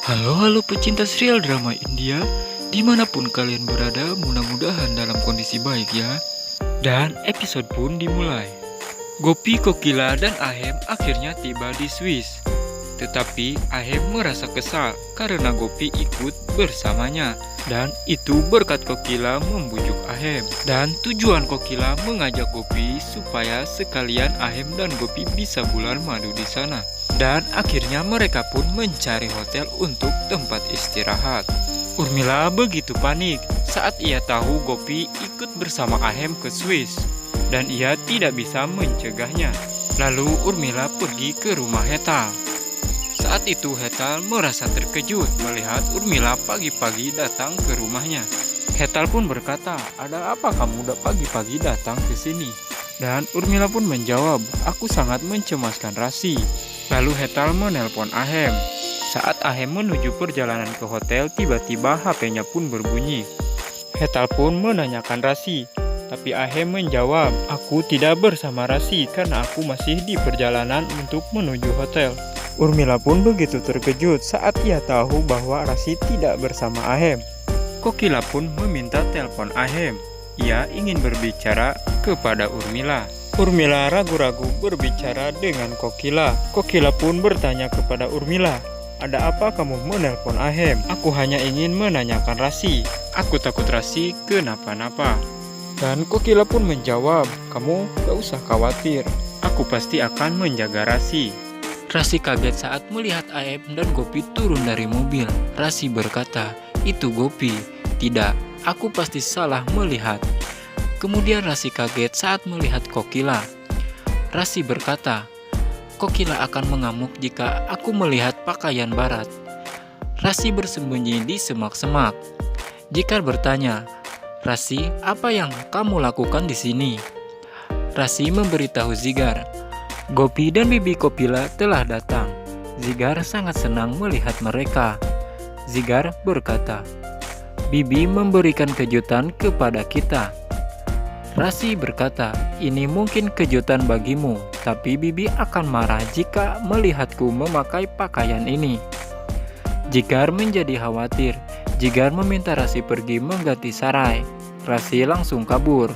Halo pecinta serial drama India, dimanapun kalian berada, mudah-mudahan dalam kondisi baik ya. Dan episode pun dimulai. Gopi, Kokila, dan Ahem akhirnya tiba di Swiss. Tetapi Ahem merasa kesal karena Gopi ikut bersamanya. Dan itu berkat Kokila membujuk Ahem. Dan tujuan Kokila mengajak Gopi supaya sekalian Ahem dan Gopi bisa bulan madu di sana. Dan akhirnya mereka pun mencari hotel untuk tempat istirahat. Urmila begitu panik saat ia tahu Gopi ikut bersama Ahem ke Swiss. Dan ia tidak bisa mencegahnya. Lalu Urmila pergi ke rumah Hetal. Saat itu Hetal merasa terkejut melihat Urmila pagi-pagi datang ke rumahnya. Hetal pun berkata, "Ada apa kamu pagi-pagi datang ke sini?" Dan Urmila pun menjawab, "Aku sangat mencemaskan Rasi." Lalu Hetal menelpon Ahem. Saat Ahem menuju perjalanan ke hotel, tiba-tiba HP-nya pun berbunyi. Hetal pun menanyakan Rasi, tapi Ahem menjawab, "Aku tidak bersama Rasi karena aku masih di perjalanan untuk menuju hotel." Urmila pun begitu terkejut saat ia tahu bahwa Rasi tidak bersama Ahem. Kokila pun meminta telepon Ahem. Ia ingin berbicara kepada Urmila. Urmila ragu-ragu berbicara dengan Kokila. Kokila pun bertanya kepada Urmila, "Ada apa kamu menelpon Ahem? Aku hanya ingin menanyakan Rasi. Aku takut Rasi kenapa-napa." Dan Kokila pun menjawab, "Kamu gak usah khawatir. Aku pasti akan menjaga Rasi." Rasi kaget saat melihat Ahem dan Gopi turun dari mobil. Rasi berkata, "Itu Gopi." "Tidak, aku pasti salah melihat." Kemudian Rasi kaget saat melihat Kokila. Rasi berkata, "Kokila akan mengamuk jika aku melihat pakaian barat." Rasi bersembunyi di semak-semak. Jikar bertanya, "Rasi, apa yang kamu lakukan di sini?" Rasi memberitahu Zigar, Gopi dan Bibi Kopila telah datang. Zigar sangat senang melihat mereka. Zigar berkata, "Bibi memberikan kejutan kepada kita." Rasi berkata, "Ini mungkin kejutan bagimu, tapi Bibi akan marah jika melihatku memakai pakaian ini." Jigar menjadi khawatir. Jigar meminta Rasi pergi mengganti sarai. Rasi langsung kabur.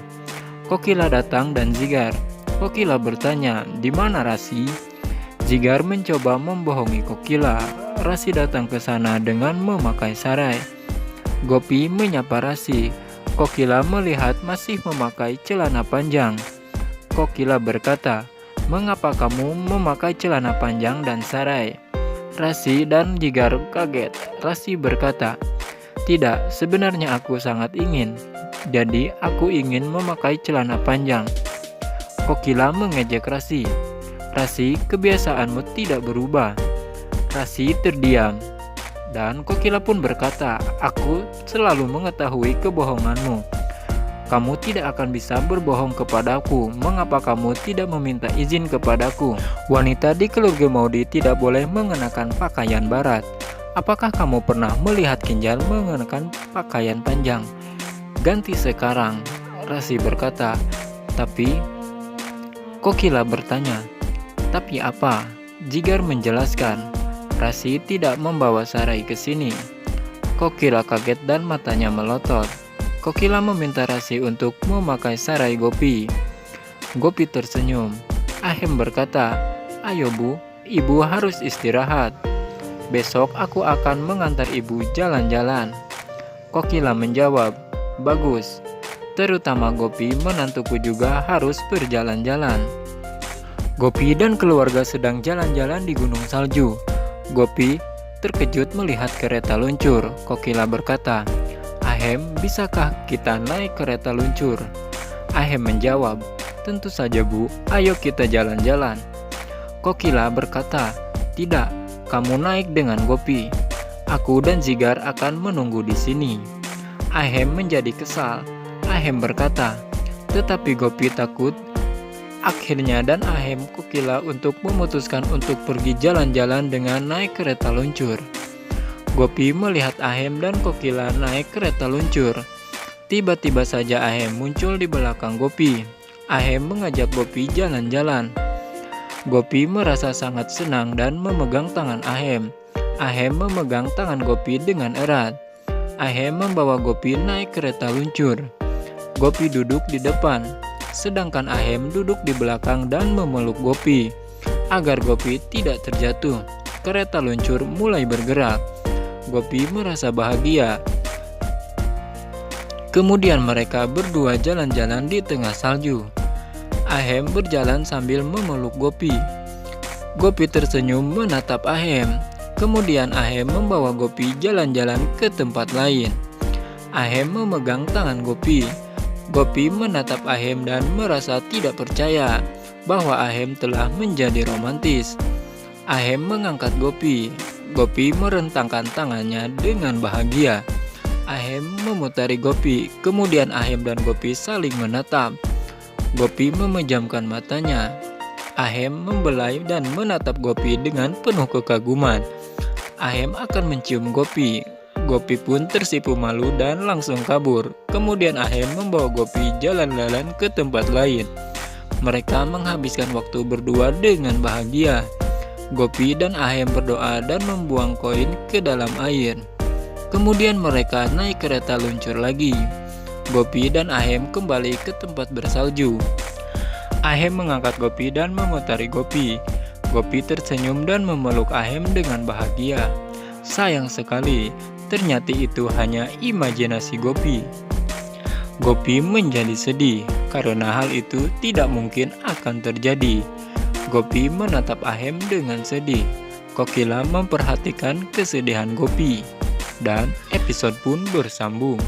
Kokila datang dan Zigar. Kokila bertanya, "Di mana Rasi?" Jigar mencoba membohongi Kokila. Rasi datang ke sana dengan memakai sarai. Gopi menyapa Rasi. Kokila melihat masih memakai celana panjang. Kokila berkata, "Mengapa kamu memakai celana panjang dan sarai?" Rasi dan Jigar kaget. Rasi berkata, "Tidak, sebenarnya aku sangat ingin. Jadi aku ingin memakai celana panjang." Kokila mengejek Rasi. "Rasi, kebiasaanmu tidak berubah." Rasi terdiam. Dan Kokila pun berkata, "Aku selalu mengetahui kebohonganmu. Kamu tidak akan bisa berbohong kepadaku. Mengapa kamu tidak meminta izin kepadaku? Wanita di keluarga Maudi tidak boleh mengenakan pakaian barat. Apakah kamu pernah melihat Kinjal mengenakan pakaian panjang? Ganti sekarang." Rasi berkata, "Tapi..." Kokila bertanya, "Tapi apa?" Jigar menjelaskan, "Rasi tidak membawa sarai ke sini." Kokila kaget dan matanya melotot. Kokila meminta Rasi untuk memakai sarai Gopi. Gopi tersenyum. Ahem berkata, "Ayo Bu, Ibu harus istirahat. Besok aku akan mengantar Ibu jalan-jalan." Kokila menjawab, "Bagus. Terutama Gopi, menantuku juga harus berjalan-jalan." Gopi dan keluarga sedang jalan-jalan di gunung salju. Gopi terkejut melihat kereta luncur. Kokila berkata, "Ahem, bisakah kita naik kereta luncur?" Ahem menjawab, "Tentu saja Bu, ayo kita jalan-jalan." Kokila berkata, "Tidak, kamu naik dengan Gopi. Aku dan Zigar akan menunggu di sini." Ahem menjadi kesal. Ahem berkata, "Tetapi Gopi takut." Akhirnya dan Ahem Kokila untuk memutuskan untuk pergi jalan-jalan dengan naik kereta luncur. Gopi melihat Ahem dan Kokila naik kereta luncur. Tiba-tiba saja Ahem muncul di belakang Gopi. Ahem mengajak Gopi jalan-jalan. Gopi merasa sangat senang dan memegang tangan Ahem. Ahem memegang tangan Gopi dengan erat. Ahem membawa Gopi naik kereta luncur. Gopi duduk di depan, sedangkan Ahem duduk di belakang dan memeluk Gopi. Agar Gopi tidak terjatuh, kereta luncur mulai bergerak. Gopi merasa bahagia. Kemudian mereka berdua jalan-jalan di tengah salju. Ahem berjalan sambil memeluk Gopi. Gopi tersenyum menatap Ahem. Kemudian Ahem membawa Gopi jalan-jalan ke tempat lain. Ahem memegang tangan Gopi. Gopi menatap Ahem dan merasa tidak percaya bahwa Ahem telah menjadi romantis. Ahem mengangkat Gopi. Gopi merentangkan tangannya dengan bahagia. Ahem memutari Gopi. Kemudian Ahem dan Gopi saling menatap. Gopi memejamkan matanya. Ahem membelai dan menatap Gopi dengan penuh kekaguman. Ahem akan mencium Gopi. Gopi pun tersipu malu dan langsung kabur. Kemudian Ahem membawa Gopi jalan-jalan ke tempat lain. Mereka menghabiskan waktu berdua dengan bahagia. Gopi dan Ahem berdoa dan membuang koin ke dalam air. Kemudian mereka naik kereta luncur lagi. Gopi dan Ahem kembali ke tempat bersalju. Ahem mengangkat Gopi dan memutari Gopi. Gopi tersenyum dan memeluk Ahem dengan bahagia. Sayang sekali, ternyata itu hanya imajinasi Gopi. Gopi menjadi sedih karena hal itu tidak mungkin akan terjadi. Gopi menatap Ahem dengan sedih. Kokila memperhatikan kesedihan Gopi. Dan episode pun bersambung.